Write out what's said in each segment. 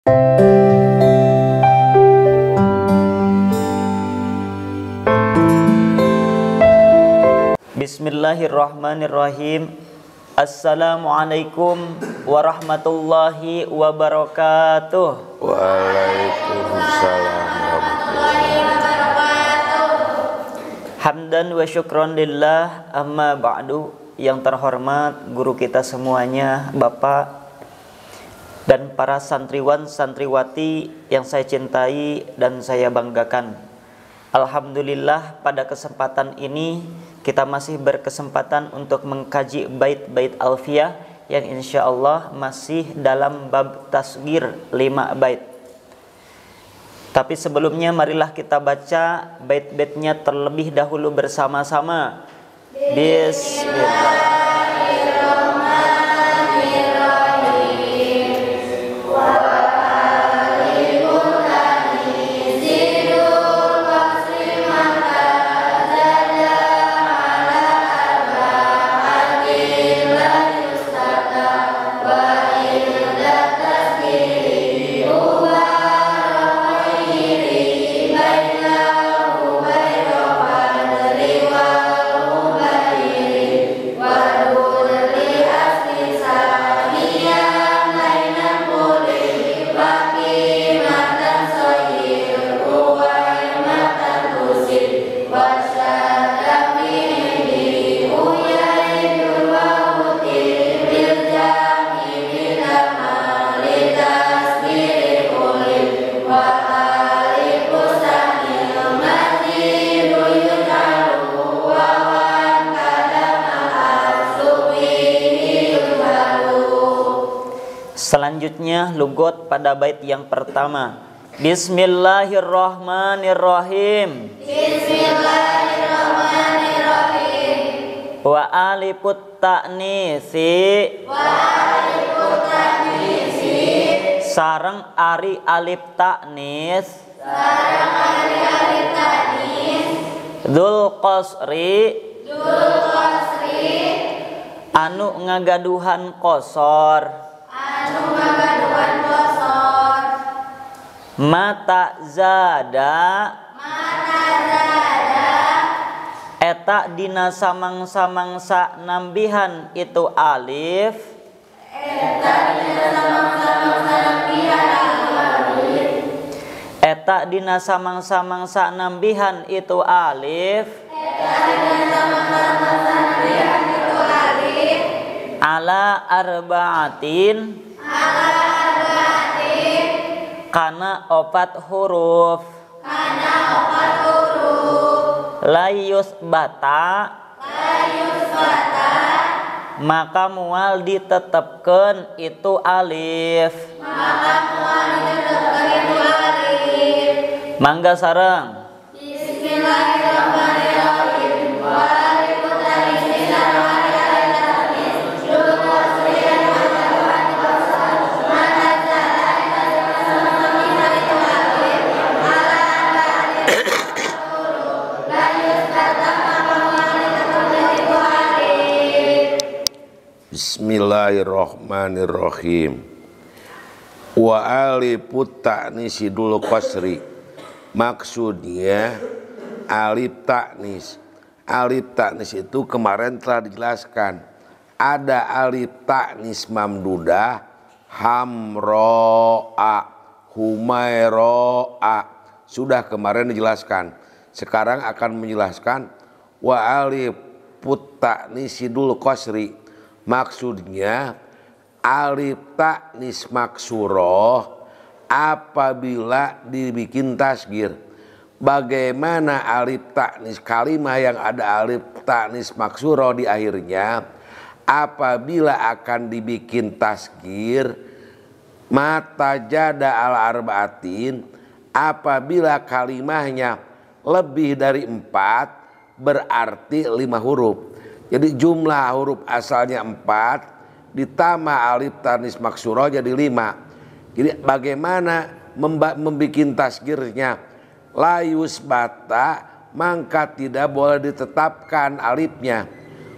Bismillahirrahmanirrahim. Assalamualaikum warahmatullahi wabarakatuh. Waalaikumsalam warahmatullahi wabarakatuh. Hamdan wa syukron lillah, amma ba'du. Yang terhormat guru kita semuanya, Bapak dan para santriwan santriwati yang saya cintai dan saya banggakan. Alhamdulillah, pada kesempatan ini kita masih berkesempatan untuk mengkaji bait-bait alfiyah yang insya Allah masih dalam bab tasghir 5 bait. Tapi sebelumnya marilah kita baca bait-baitnya terlebih dahulu bersama-sama. Bismillah. Selanjutnya lugot pada bait yang pertama. Bismillahirrahmanirrahim. Bismillahirrahmanirrahim. Wa alifut ta'nisi. Sareng ari alif ta'nis. Dzul qasri. Anu ngagaduhan qasar. Mata zada eta dina samang-samangsa nambihan itu alif. Eta dina samang-samangsa nambihan itu alif. Ala arba'atin kana opat huruf. Layus bata maka mual ditetepkeun itu alif. Mangga sareng. Bismillahirrahmanirrahim. Bismillahirrahmanirrahim. Wa alifut ta'nisi dul qasri. Maksudnya alif ta'nis. Alif ta'nis itu kemarin telah dijelaskan. Ada alif ta'nis mamdudah, hamro'a, humairo'a. Sudah kemarin dijelaskan. Sekarang akan menjelaskan wa alifut ta'nisi dul qasri. Maksudnya alif ta'nis maksuroh apabila dibikin tasghir. Bagaimana alif ta'nis kalimah yang ada alif ta'nis maksuroh di akhirnya apabila akan dibikin tasghir. Mata jada al arba'atin apabila kalimahnya lebih dari 4 berarti 5 huruf. Jadi jumlah huruf asalnya 4 ditambah alif ta'nis maksuroh jadi 5. Jadi bagaimana membikin tasghirnya? Layus bata maka tidak boleh ditetapkan alifnya.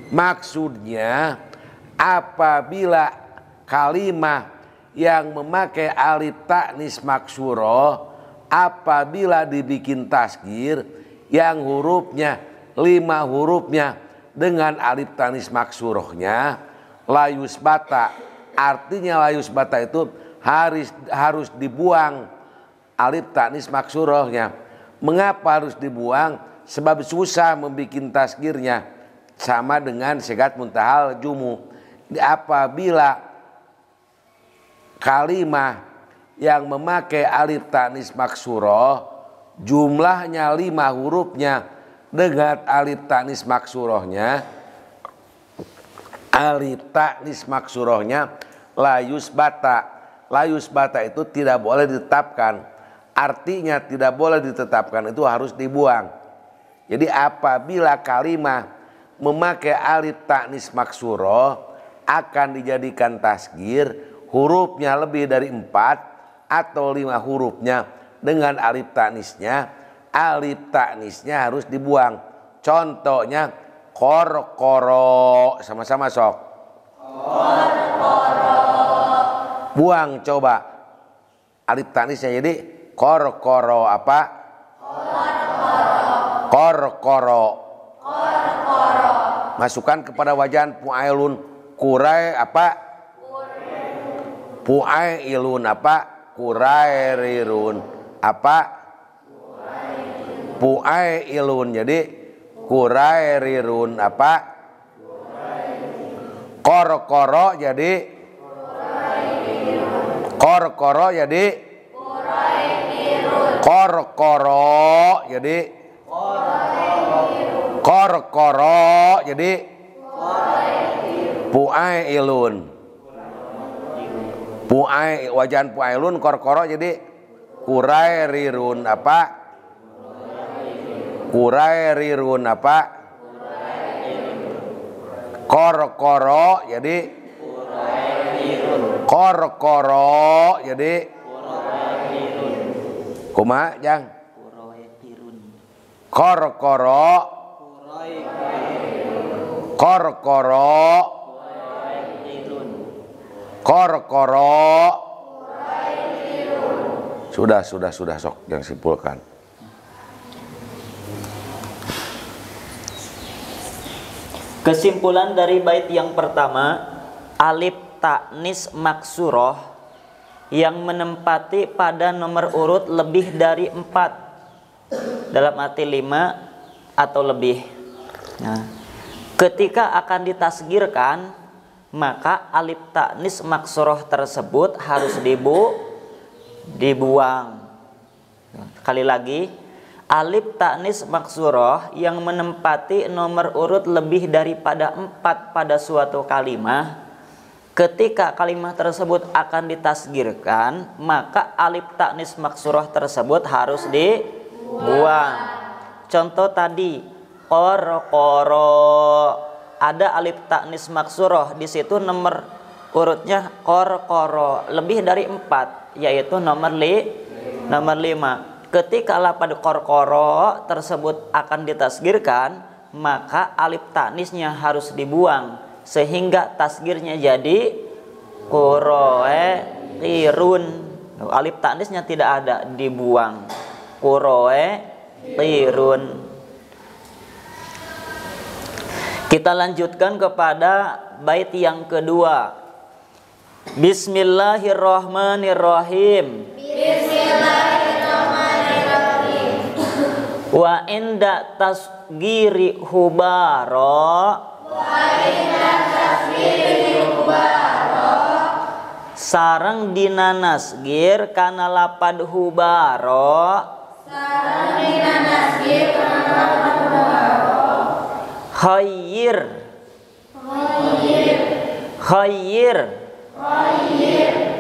Maksudnya apabila kalimah yang memakai alif ta'nis maksuroh apabila dibikin tasgir yang hurufnya 5 hurufnya dengan alif ta'nis maksurohnya layus bata, artinya layus bata itu harus dibuang alif ta'nis maksurohnya. Mengapa harus dibuang? Sebab susah membikin tasgirnya, sama dengan sigat muntahal jumu. Apabila kalimah yang memakai alif ta'nis maksuroh jumlahnya 5 hurufnya dengan alif ta'nis maksurohnya, alif ta'nis maksurohnya layus bata. Layus bata itu tidak boleh ditetapkan. Artinya tidak boleh ditetapkan itu harus dibuang. Jadi apabila kalimah memakai alif ta'nis maksuroh akan dijadikan tasgir, hurufnya lebih dari 4 atau 5 hurufnya dengan alif ta'nisnya, alif ta'nisnya harus dibuang. Contohnya koro, sama-sama sok. Koro. Buang coba alif ta'nisnya, jadi koro apa? Koro. Masukkan kepada wajan pu'ailun kurai apa? Pu'ailun apa? Kurairirun apa? Pu'ailun, jadi kurairirun apa? Koro jadi koro jadi koro jadi koro jadi pu'ailun. Wajan pu'ailun koro jadi kurairirun apa? Kurairirun apa? Koro jadi koro jadi kumaha jang? Koro sudah sok yang simpulkan. Kesimpulan dari bait yang pertama, alif ta'nis maksuroh yang menempati pada nomor urut lebih dari 4, dalam arti 5 atau lebih. Nah, ketika akan ditasgirkan, maka alif ta'nis maksuroh tersebut harus dibuang. Sekali lagi, alif ta'nis maksuroh yang menempati nomor urut lebih daripada 4 pada suatu kalimah, ketika kalimat tersebut akan ditasgirkan, maka alif ta'nis maksuroh tersebut harus dibuang. Contoh tadi, koro, ada alif ta'nis maksuroh, di situ nomor urutnya koro, lebih dari 4, yaitu nomor 5. Ketika lapad koro tersebut akan ditasgirkan, maka alif ta'nisnya harus dibuang, sehingga tasgirnya jadi kuroirun. Alif ta'nisnya tidak ada, dibuang. Kuroirun. Kita lanjutkan kepada bait yang kedua. Bismillahirrahmanirrahim. Wa inda tasgiri hubaro, sareng dina nasgir kana lapad hubaro, khayyir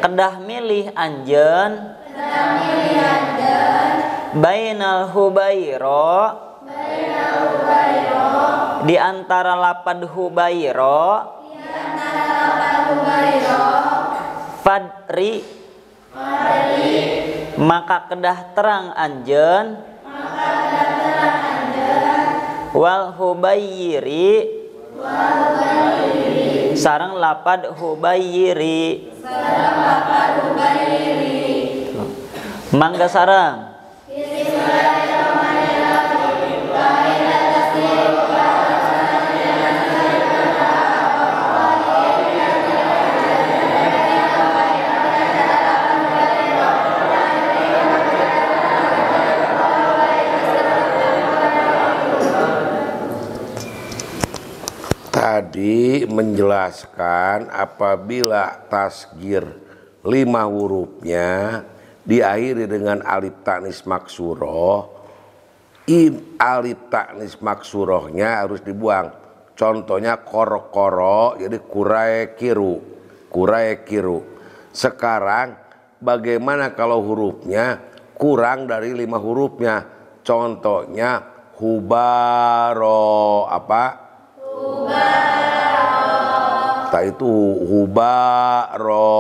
kedah milih anjeun bainal hubairo, di antara lapad hubairo, fadri, maka kedah terang anjeun, wal hubayiri, Sarang lapad hubayiri. Mangga sarang. Tadi menjelaskan apabila tasgir 5 hurufnya diakhiri dengan alif ta'nis maksuroh, alif ta'nis maksurohnya harus dibuang. Contohnya koro-koro, jadi kurai kiru. Sekarang bagaimana kalau hurufnya kurang dari 5 hurufnya? Contohnya hubaro, apa? Tak itu hubaro.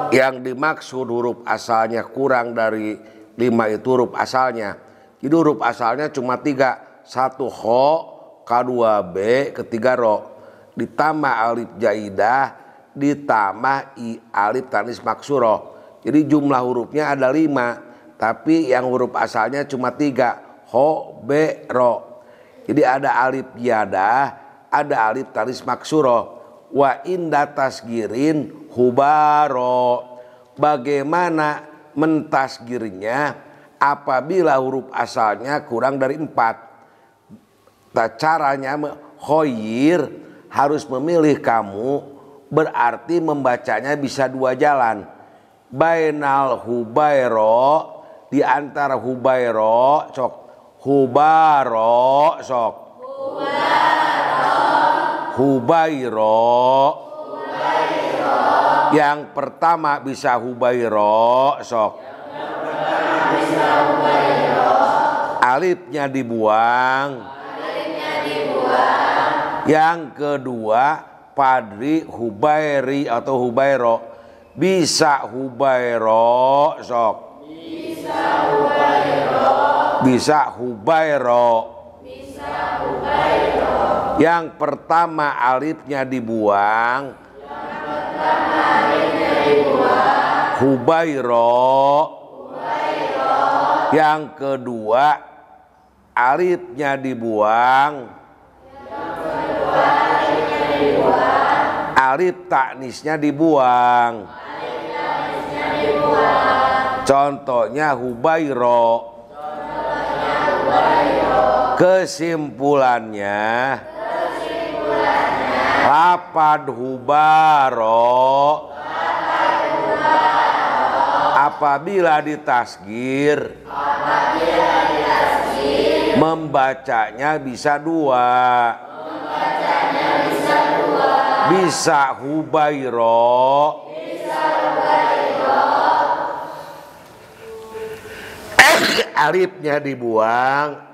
Yang dimaksud huruf asalnya kurang dari 5 itu huruf asalnya. Jadi huruf asalnya cuma 3. 1 ho, kedua b, ketiga ro. Ditambah alif jaidah, ditambah alif tanis maksuroh. Jadi jumlah hurufnya ada 5. Tapi yang huruf asalnya cuma 3. Ho, be, ro. Jadi ada alif yadah, ada alif tanis maksuroh. Wa inda tasgirin hubaro. Bagaimana mentasgirnya apabila huruf asalnya kurang dari 4? Caranya khoyir, harus memilih kamu, berarti membacanya bisa 2 jalan. Bainal hubairo, di antara hubairo, sok hubaro, sok hubairo. Yang pertama bisa hubairo, sok alifnya dibuang. Yang kedua padri hubairi atau hubairo. Bisa hubairo, sok bisa hubairo. Yang pertama alifnya dibuang. Hubairo. Yang kedua alifnya dibuang. Alif taknisnya dibuang. Contohnya hubairo. Kesimpulannya lapad hubaro apabila ditasgir membacanya bisa 2. Bisa hubairo, alifnya dibuang.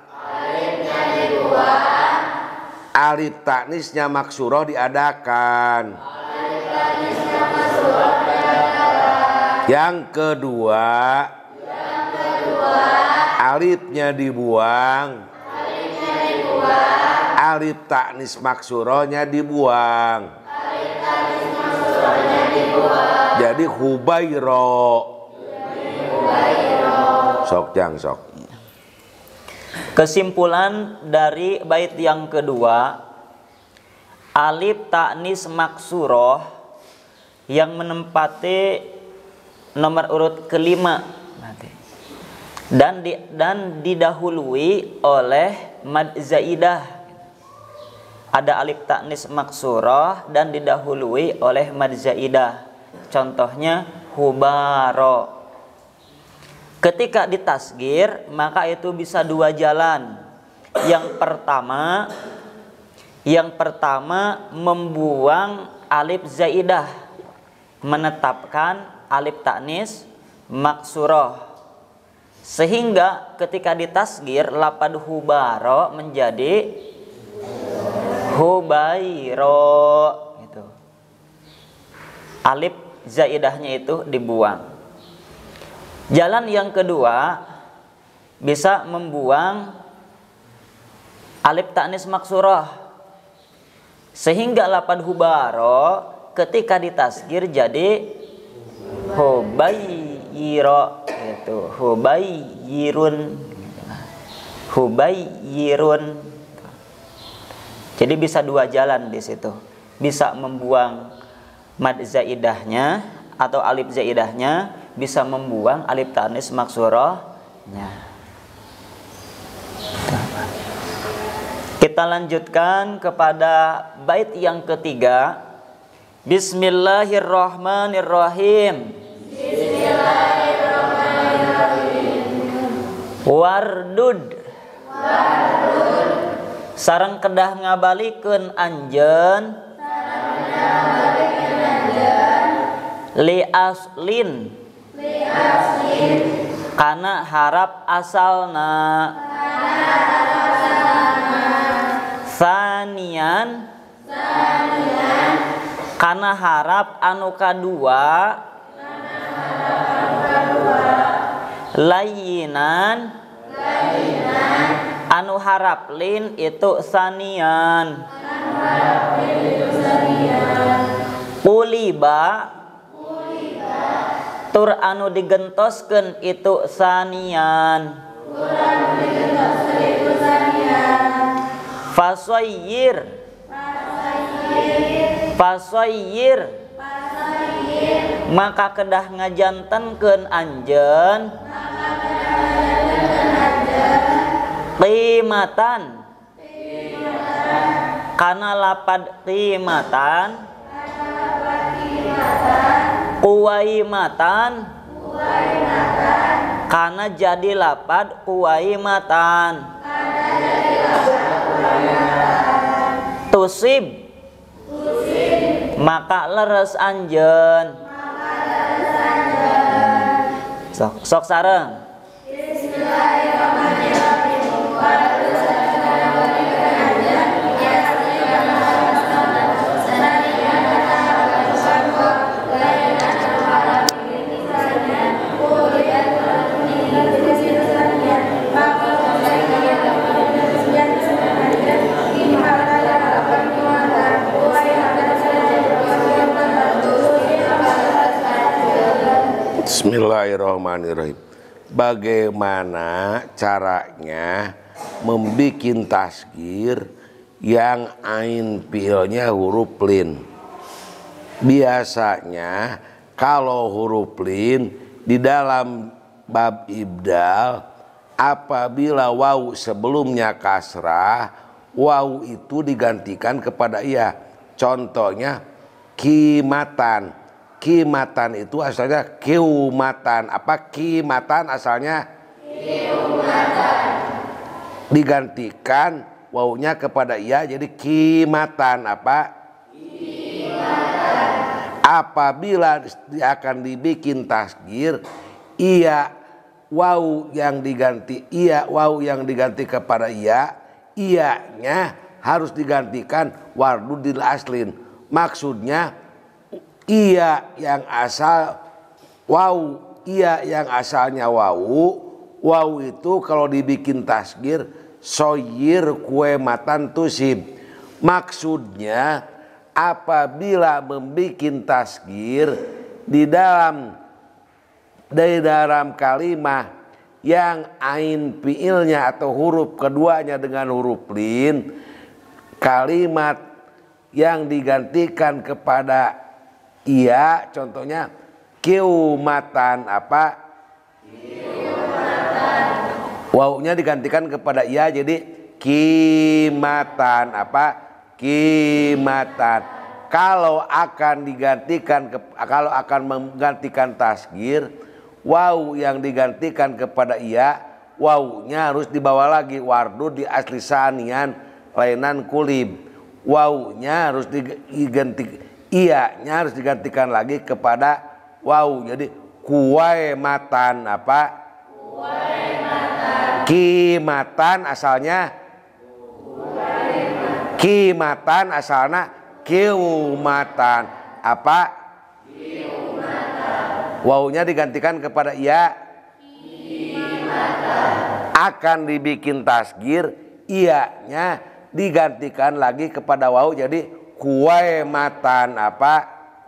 Alif taknisnya maksuroh diadakan. Yang kedua alifnya dibuang. Alif taknis maksurohnya dibuang. Jadi hubairo. Sok jang sok. Kesimpulan dari bait yang kedua, alif ta'nis maksuroh yang menempati nomor urut kelima dan didahului oleh mad zaidah. Ada alif ta'nis maksuroh dan didahului oleh mad zaidah. Contohnya hubaro. Ketika ditasgir maka itu bisa 2 jalan. Yang pertama membuang alif zaidah, menetapkan alif ta'nis maksuroh, sehingga ketika ditasgir lapad hubaro menjadi hubairo gitu. Alif zaidahnya itu dibuang. Jalan yang kedua bisa membuang alif ta'nis maksuroh Sehingga lapad hubaro ketika ditasgir jadi hubayyiro itu hubayyirun. Jadi bisa dua jalan di situ. Bisa membuang mad zaidahnya atau alif zaidahnya, bisa membuang alif tanis maksurahnya. Kita lanjutkan kepada bait yang ketiga. Bismillahirrahmanirrahim. Wardud. Sareng kedah ngabalikeun anjeun li aslin kana harap asalna sanian kana harap anu kadua layinan anu harap lin itu sanian uliba tur anu digentoskeun itu sanian fasoyir maka kedah ngajantenkeun anjeun qimatan kana lapad qimatan kuwaimatan kana jadi lapad kuwaimatan tusib maka leres anjeun sok sareng Bismillahirrahmanirrahim. Bagaimana caranya membikin tasgir yang ain fiilnya huruf lin? Biasanya kalau huruf lin di dalam bab ibdal, apabila waw sebelumnya kasrah, waw itu digantikan kepada iya. Contohnya kimatan. Kimatan itu asalnya kiumatan. Apa kimatan asalnya? Kiumatan. Digantikan wawunya kepada iya jadi kimatan. Apa? Kimatan. Apabila akan dibikin tasgir, iya waw yang diganti iya waw yang diganti kepada iya, iyanya harus digantikan wardudil aslin. Maksudnya iya yang asal waw, iya yang asalnya wawu. Waw itu kalau dibikin tasgir soyir kue matan tusib. Maksudnya apabila membikin tasgir di dalam kalimat yang ain fiilnya atau huruf keduanya dengan huruf lin, kalimat yang digantikan kepada iya, contohnya kiumatan. Apa? Kiumatan. Wawunya digantikan kepada iya jadi kimatan. Apa? Kimatan. Kalau akan menggantikan tasgir, waw yang digantikan kepada iya, wawunya harus dibawa lagi wardu di asli sanian lainan kulib. Wawunya harus diganti, iyanya harus digantikan lagi kepada waw jadi kuwaimatan. Apa? Kuwaimatan. Kimatan asalnya kimatan asalnya kiumatan. Apa? Kiumatan. Wawunya digantikan kepada iya. Kimatan. Akan dibikin tasgir, iyanya digantikan lagi kepada waw jadi kuwaematan apa?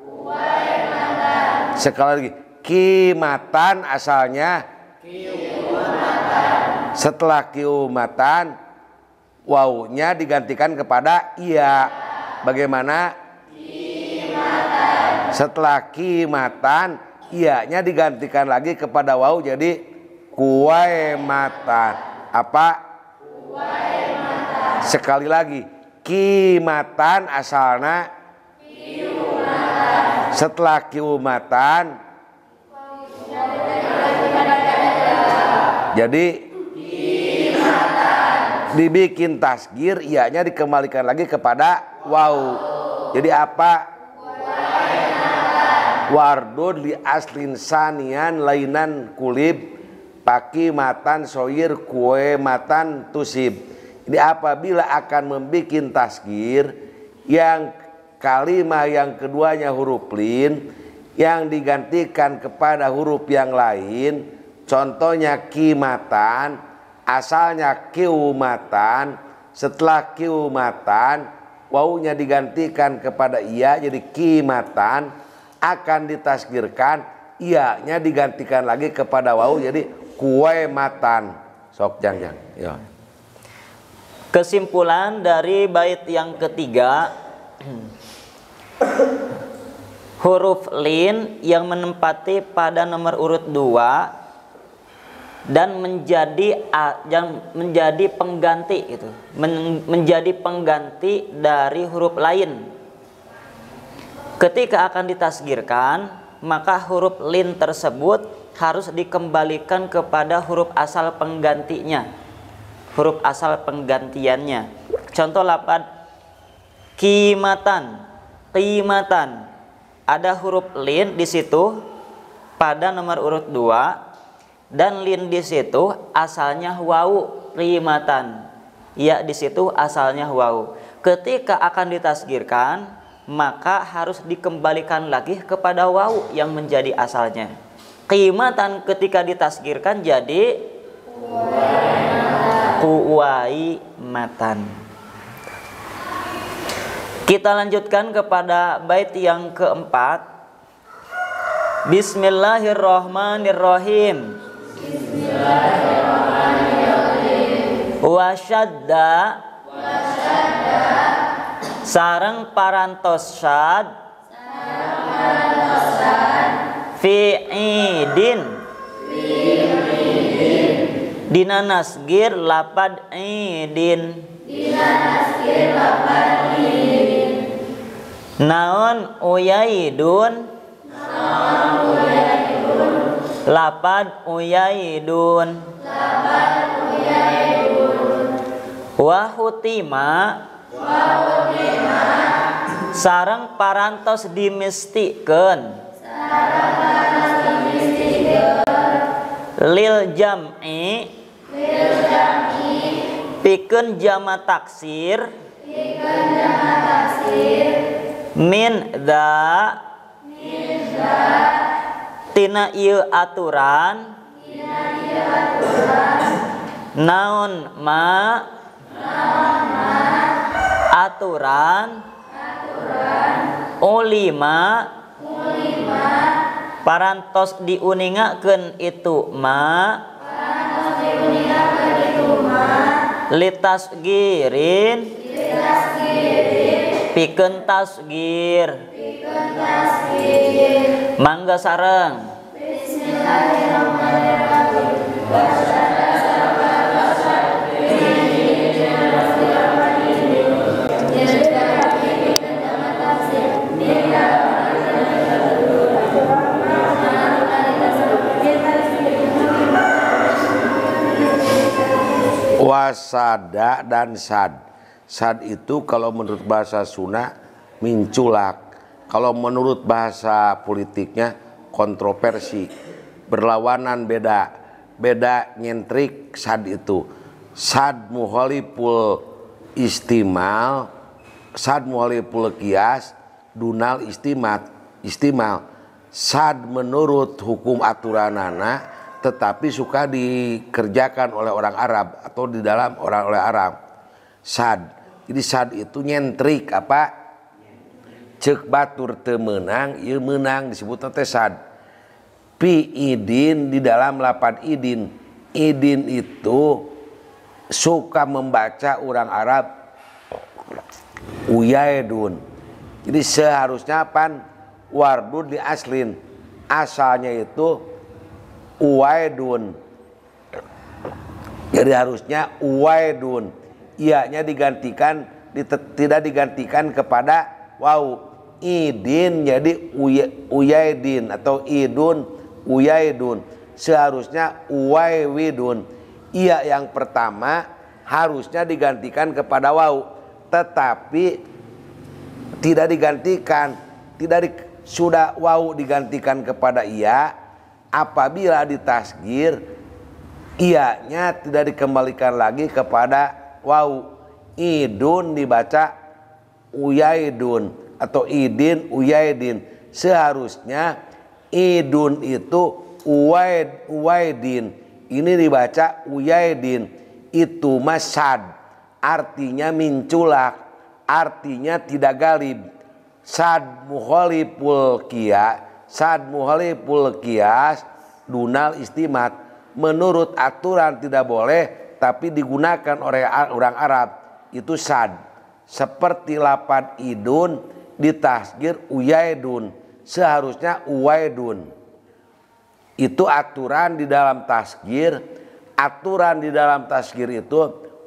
Kuwaematan. Sekali lagi, kimatan asalnya kiumatan. Setelah kiumatan wawunya digantikan kepada iya. Bagaimana? Kimatan. Setelah kimatan iyanya digantikan lagi kepada wawu jadi kuwaematan. Apa? Kuwaematan. Sekali lagi, kimatan asalna kiumatan. Setelah kiumatan jadi kimatan. Dibikin tasgir, iyanya dikembalikan lagi kepada wawu. Jadi apa? Wardud li aslin sanian lainan kulib paki matan soir kue matan tusib. Jadi apabila akan membikin tasgir yang kalimah yang keduanya huruf lin yang digantikan kepada huruf yang lain, contohnya kimatan asalnya kiumatan, setelah kiumatan wawunya digantikan kepada iya jadi kimatan, akan ditasgirkan iyanya digantikan lagi kepada wawu jadi kuwaematan. Sok jangjang ya. Kesimpulan dari bait yang ketiga, huruf lin yang menempati pada nomor urut 2 dan menjadi pengganti itu, menjadi pengganti dari huruf lain. Ketika akan ditasgirkan, maka huruf lin tersebut harus dikembalikan kepada huruf asal penggantinya, huruf asal penggantiannya. Contoh lafaz kimatan, qimatan, ada huruf lin di situ pada nomor urut 2 dan lin di situ asalnya wawu, qimatan. Ya, di situ asalnya wawu. Ketika akan ditasgirkan, maka harus dikembalikan lagi kepada wawu yang menjadi asalnya. Qimatan ketika ditasgirkan jadi kuwaimatan. Kita lanjutkan kepada bait yang keempat. Bismillahirrahmanirrahim. Wasyadda sareng parantos syad fi'idin dina nasgir lapad idin naon uyaidun lapad uyaidun wahutima sareng parantos dimestikeun lil jam'i pikeun jama taksir min da tina ieu aturan naon ma aturan ulima parantos diuningakeun itu ma litasgirin pikeun tasgir mangga sareng. Wasada dan sad. Sad itu kalau menurut bahasa Sunda minculak. Kalau menurut bahasa politiknya kontroversi, berlawanan, beda nyentrik. Sad itu sad muhaliful istimal, sad muhaliful qiyas, dunal istimal. Sad menurut hukum aturanana tetapi suka dikerjakan oleh orang Arab atau di dalam orang oleh Arab. Sad. Jadi sad itu nyentrik apa? cek batur teu meunang ieu meunang disebutna teh sad. Pi idin di dalam lapad idin. Idin itu suka membaca orang Arab uyaidun. Jadi seharusnya pan wardud di aslin. Asalnya itu uwaidun. Jadi harusnya uwaidun. Ianya digantikan tidak digantikan kepada waw. Idin jadi uyaidin atau idun uyaidun. Seharusnya uwaywidun. Iya yang pertama harusnya digantikan kepada waw, tetapi tidak digantikan, sudah waw digantikan kepada iya. Apabila ditasgir, iyanya tidak dikembalikan lagi kepada waw. Idun dibaca uyaidun atau idin uyaidin. Seharusnya idun itu uwaidin, ini dibaca uyaidin. Itu masad, artinya minculak, artinya tidak galib. Sad muhaliful kias dunal istimat. Menurut aturan tidak boleh, tapi digunakan oleh orang Arab itu sad. Seperti lapad idun ditasgir uyaidun, seharusnya uwaidun. Itu aturan di dalam tasgir. Aturan di dalam tasgir itu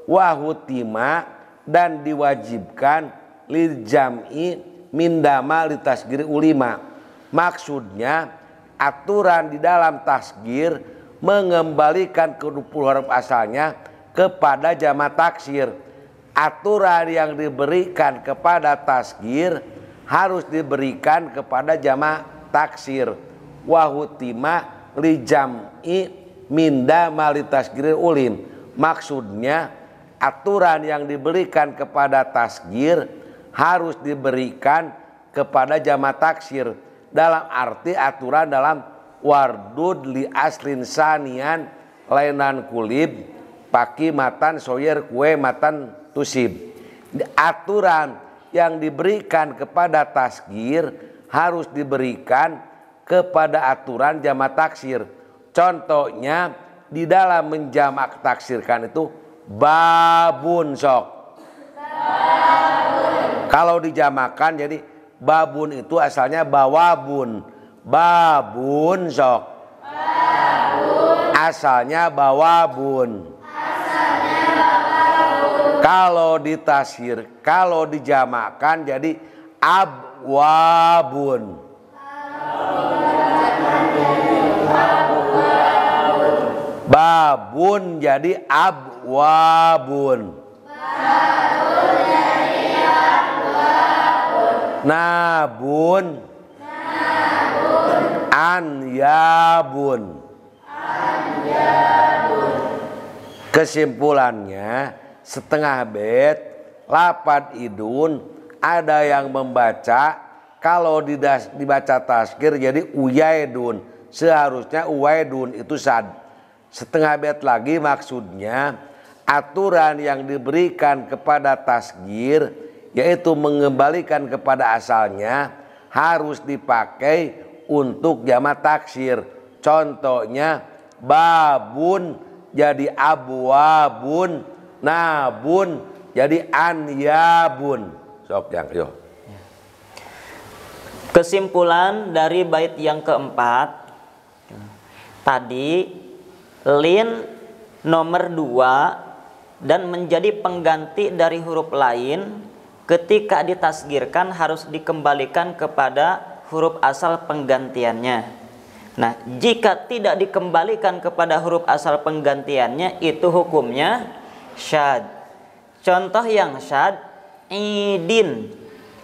wahutima dan diwajibkan lil jam'i mindama li tasgir ulima. Maksudnya aturan di dalam tasgir mengembalikan ke huruf asalnya kepada jama' taksir. Aturan yang diberikan kepada tasgir harus diberikan kepada jama' taksir. Wahutima li jam'i minda mali tasgir ulim. Maksudnya aturan yang diberikan kepada tasgir harus diberikan kepada jama' taksir. Dalam arti aturan dalam wardud li aslin sanian lainan kulib paki matan soyer kue matan tusib. Aturan yang diberikan kepada tasgir harus diberikan kepada aturan jama' taksir. Contohnya di dalam menjamak taksirkan itu babun sok. Kalau dijamakan jadi babun itu asalnya bawabun. Babun sok. Asalnya bawabun. Kalau ditasir, kalau dijamakan jadi abwabun. Babun jadi abwabun. Nabun. Anyabun. Kesimpulannya setengah bait lapad idun ada yang membaca kalau dibaca tasgir jadi uyaidun, seharusnya uwaidun itu sad. Setengah bait lagi maksudnya aturan yang diberikan kepada tasgir yaitu mengembalikan kepada asalnya harus dipakai untuk jama' taksir. Contohnya babun jadi abwabun, nabun jadi anyabun. Sok yang yo. Kesimpulan dari bait yang keempat tadi, lin nomor 2 dan menjadi pengganti dari huruf lain ketika ditasgirkan harus dikembalikan kepada huruf asal penggantiannya. Nah, jika tidak dikembalikan kepada huruf asal penggantiannya itu hukumnya syad. Contoh yang syad, idin.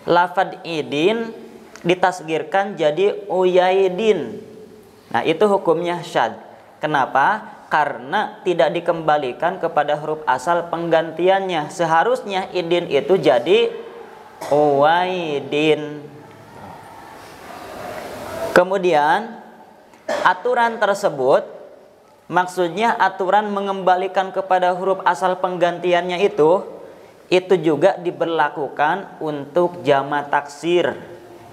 Lafad idin ditasgirkan jadi uyaidin. Nah, itu hukumnya syad. Kenapa? Karena tidak dikembalikan kepada huruf asal penggantiannya. Seharusnya idin itu jadi uwaidin. Kemudian aturan tersebut maksudnya aturan mengembalikan kepada huruf asal penggantiannya itu juga diberlakukan untuk jama' taksir.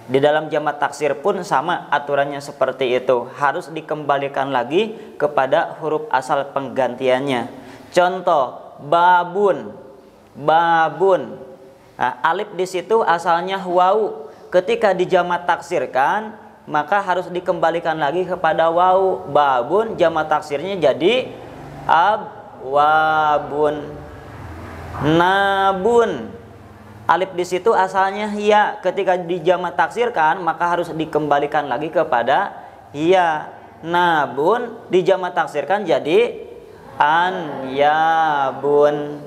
Di dalam jamak taksir pun sama aturannya seperti itu, harus dikembalikan lagi kepada huruf asal penggantiannya. Contoh babun, babun. Nah, alif di situ asalnya wau. Ketika dijamak taksirkan, maka harus dikembalikan lagi kepada wau. Babun jamak taksirnya jadi abwabun. Nabun, alif di situ asalnya ya. Ketika dijamak taksirkan, maka harus dikembalikan lagi kepada ya. Nabun dijamak taksirkan jadi anyabun,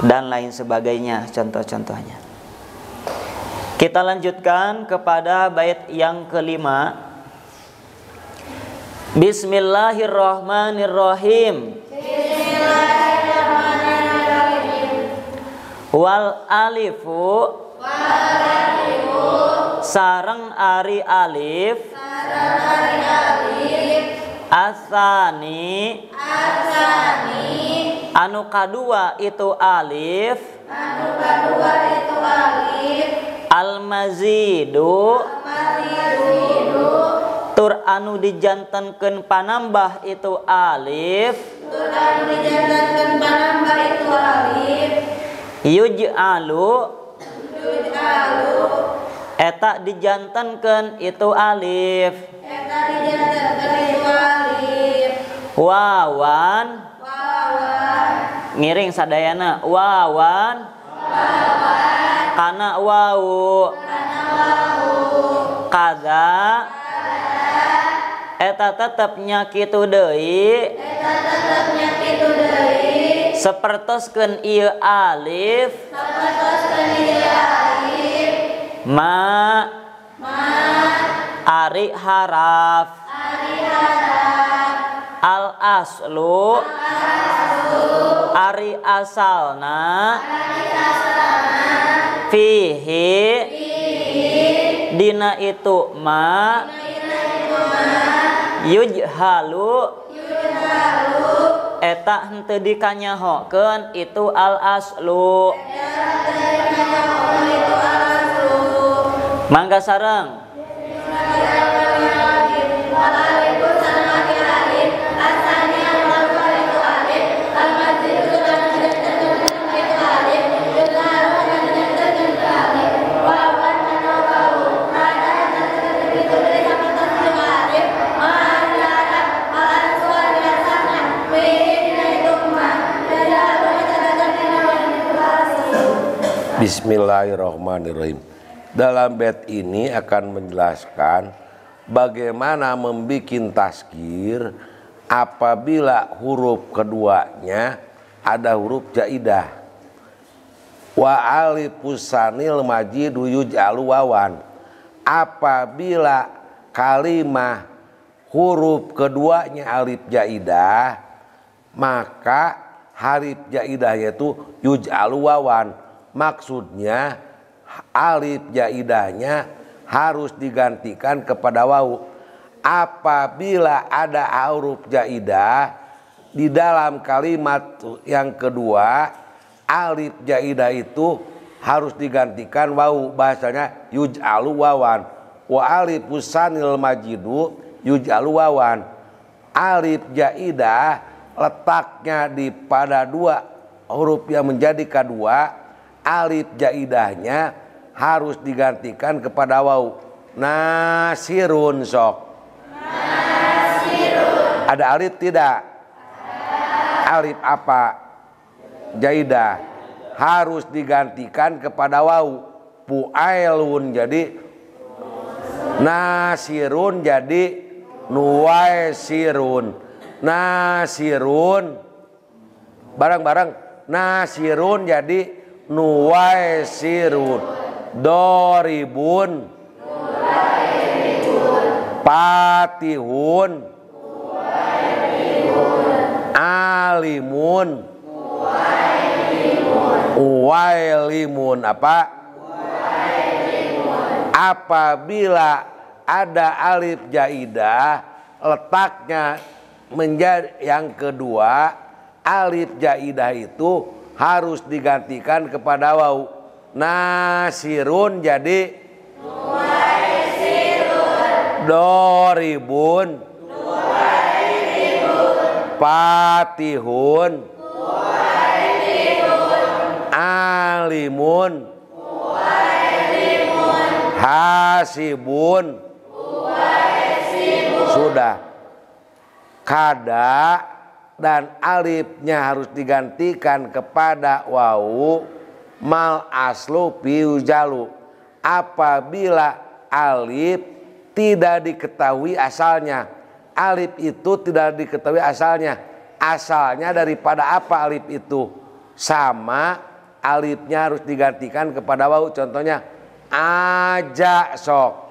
dan lain sebagainya contoh-contohnya. Kita lanjutkan kepada bait yang kelima. Bismillahirrahmanirrahim. Wal alifu, sareng ari alif, asani, anu kadua itu alif, al mazidu, tur anu dijantankeun panambah itu alif, yuj'alu, eta dijantankeun itu alif, wawan, ngiring sadayana, wawan, kana wau, kada, eta tetepnya kitu deui, sapertoskeun ieu alif, ma ari haraf, al aslu, ari asalna, fihi, dina itu ma, yujhalu, eta henteu dikanyahokeun itu al aslu. Mangga sareng. Bismillahirrahmanirrahim. Dalam bait ini akan menjelaskan bagaimana membikin taskir apabila huruf keduanya ada huruf jaidah. Wa alifus sanil majidu yuj'alu wawan. Apabila kalimah huruf keduanya alif jaidah, maka harif jaidahnya itu yuj'alu wawan. Maksudnya alif jaidahnya harus digantikan kepada wau. Apabila ada huruf jaidah di dalam kalimat yang kedua, alif jaidah itu harus digantikan wau. Bahasanya yuj'alu wawan. Wa alifus sanil majidu yuj'alu wawan. Alif jaidah letaknya di pada dua huruf yang menjadi kedua. Alif jaidahnya harus digantikan kepada wau. Nasirun sok. Nasirun. Ada alif tidak? Alif apa? Jaidah. Harus digantikan kepada wau. Puailun jadi nasirun jadi nuwaisirun. Nasirun. Bareng-bareng. Nasirun jadi nuwaisirun, doribun, patihun, alimun, uwailimun. Apa? Apabila ada alif jaidah letaknya menjadi yang kedua, alif jaidah itu harus digantikan kepada wau. Nasirun jadi doribun, patihun, alimun, hasibun. Sudah. Kada dan alifnya harus digantikan kepada wawu mal aslu piujalu apabila alif tidak diketahui asalnya. Alif itu tidak diketahui asalnya. Asalnya daripada apa alif itu? Sama alifnya harus digantikan kepada wawu. Contohnya aja sok.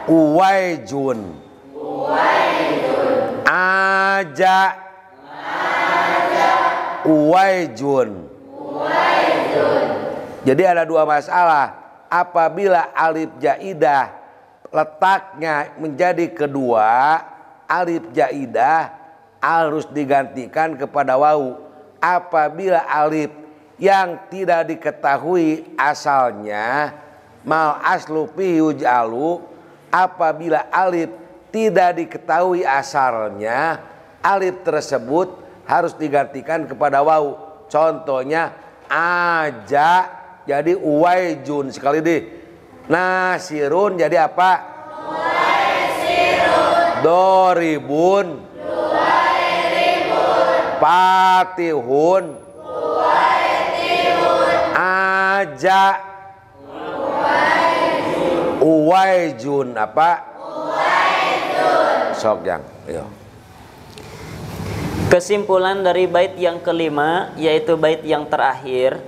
Uwaijun. Aja. Uwaijun. Jadi ada dua masalah. Apabila alif jaidah letaknya menjadi kedua, alif jaidah harus digantikan kepada wawu. Apabila alif yang tidak diketahui asalnya, mal aslu fi yuj'alu, apabila alif tidak diketahui asalnya, alif tersebut harus digantikan kepada wawu. Contohnya aja jadi uwaijun. Sekali deh. Nasirun jadi apa? Uwaisirun. Doribun. Patihun. Aja. Uwaijun apa? Sok yang, ayo. Kesimpulan dari bait yang kelima, yaitu bait yang terakhir,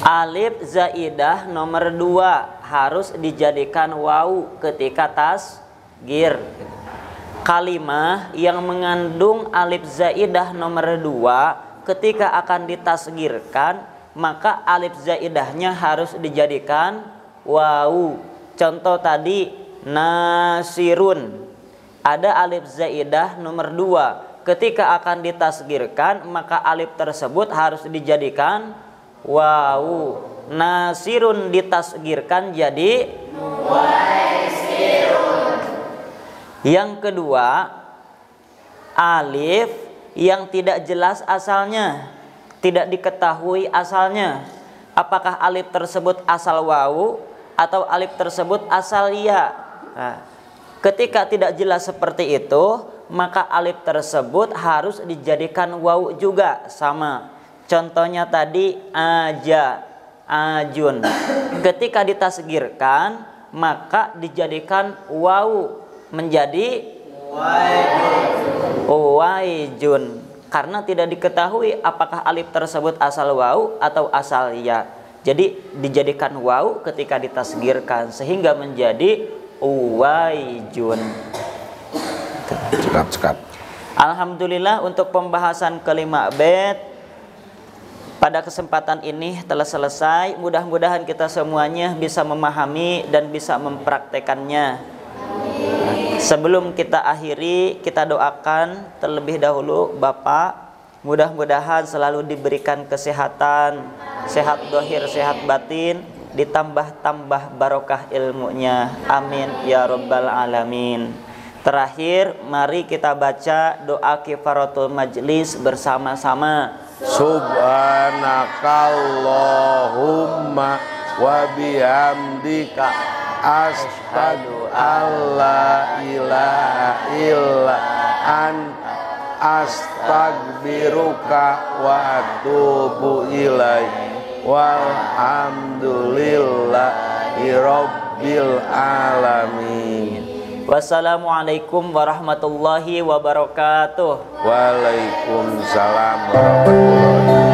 alif zaidah nomor 2 harus dijadikan wawu ketika tasgir. Kalimah yang mengandung alif zaidah nomor 2 ketika akan ditasgirkan, maka alif zaidahnya harus dijadikan wawu. Contoh tadi nasirun, ada alif zaidah nomor 2. Ketika akan ditasgirkan, maka alif tersebut harus dijadikan wawu. Nasirun ditasgirkan jadi uwaisirun. Yang kedua, alif yang tidak jelas asalnya, tidak diketahui asalnya. Apakah alif tersebut asal wawu atau alif tersebut asal ya? Nah, ketika tidak jelas seperti itu, maka alif tersebut harus dijadikan wawu juga, sama. Contohnya tadi aja, ajun. Ketika ditasgirkan, maka dijadikan wawu menjadi uwaijun. Karena tidak diketahui apakah alif tersebut asal wawu atau asal ya. Jadi dijadikan wawu ketika ditasgirkan sehingga menjadi uwaijun. Cekap. Alhamdulillah untuk pembahasan kelima bait pada kesempatan ini telah selesai. Mudah-mudahan kita semuanya bisa memahami dan bisa mempraktekannya. Sebelum kita akhiri, kita doakan terlebih dahulu Bapak, mudah-mudahan selalu diberikan kesehatan, sehat dohir, sehat batin, ditambah-tambah barokah ilmunya. Amin ya rabbal alamin. Terakhir, mari kita baca doa kifaratul majlis bersama-sama. Subhanakallahumma wa bihamdika asyhadu alla ilaha illa anta astaghfiruka wa atubu ilaik. Walhamdulillahi rabbil alamin. Wassalamualaikum warahmatullahi wabarakatuh. Waalaikumsalam warahmatullahi wabarakatuh.